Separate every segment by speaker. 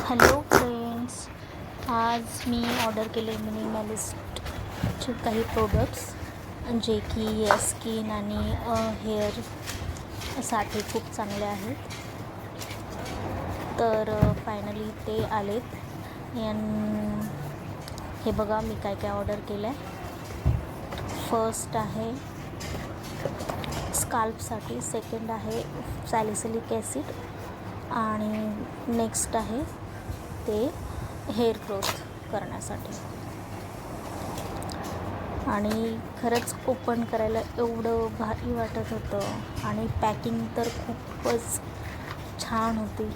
Speaker 1: Hello friends, आज मी order केले मिनिमलिस्टचे काही प्रोडक्ट्स जे की स्किन आणि हेअरसाठी खूप चांगले आहेत. तर फायनली ते आलेत. हे बघा मी काय काय ऑर्डर केलं आहे. फर्स्ट आहे स्काल्पसाठी, सेकंड आहे सॅलिसिलिक ॲसिड आणि नेक्स्ट आहे ते हेअर ग्रोथ करण्यासाठी. आणि खरंच ओपन करायला एवढं भारी वाटत होतं आणि पॅकिंग तर खूपच छान होती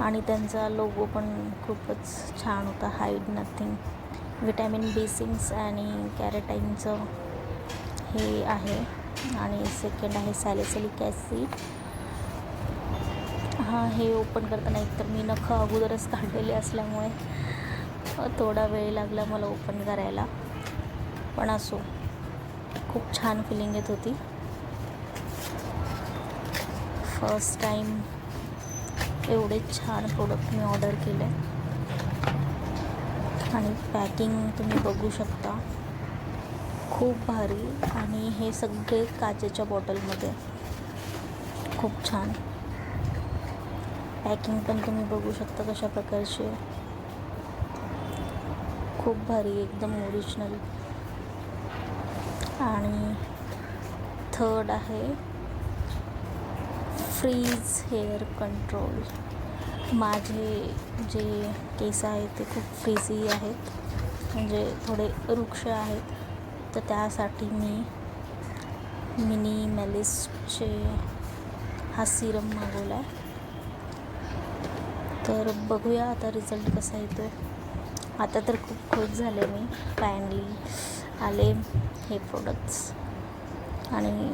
Speaker 1: आणि त्यांचा लोगो पण खूपच छान होता, हाईड नथिंग. विटॅमिन B6 आणि कॅरेटाईनचं हे आहे. आणि सेकंड आहे सॅलिसिलिक ॲसिड. हे ओपन करताना एकतर मी नखं अगोदरच काढलेले असल्यामुळे थोडा वेळ लागला मला ओपन करायला, पण असो, खूप छान फिलिंग येत होती. फर्स्ट टाईम एवढे छान प्रोडक्ट मी ऑर्डर केले आणि पॅकिंग तुम्ही बघू शकता, खूप भारी. आणि हे सगळे काचेच्या बॉटलमध्ये, खूप छान पॅकिंग पण तुम्ही बघू शकता कशा प्रकारचे, खूप भारी, एकदम ओरिजिनल. आणि थर्ड आहे फ्रीज हेअर कंट्रोल. माझे जे केस आहेत ते खूप फ्रीझी आहेत, म्हणजे थोडे रुक्ष आहेत, तर त्यासाठी मी मिनिमलिस्टचे हा सिरम मागवला आहे. तर बघूया आता रिझल्ट कसा येतो. आता तर खूप खुश झाले मी, फायनली आले हे प्रोडक्ट्स आणि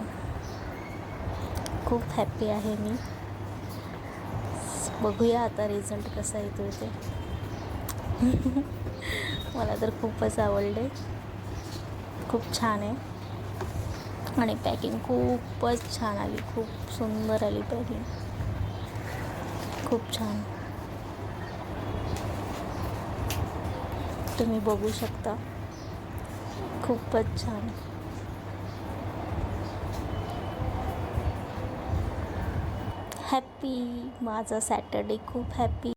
Speaker 1: खूप हॅप्पी आहे मी. बघूया आता रिझल्ट कसा येतो ते. मला तर खूपच आवडले, खूप छान आहे आणि पॅकिंग खूपच छान आली, खूप सुंदर आली पॅकिंग, खूप छान. तुम्ही बघू शकता, खूपच छान. हॅप्पी, माझा सॅटर्डे खूप हॅप्पी.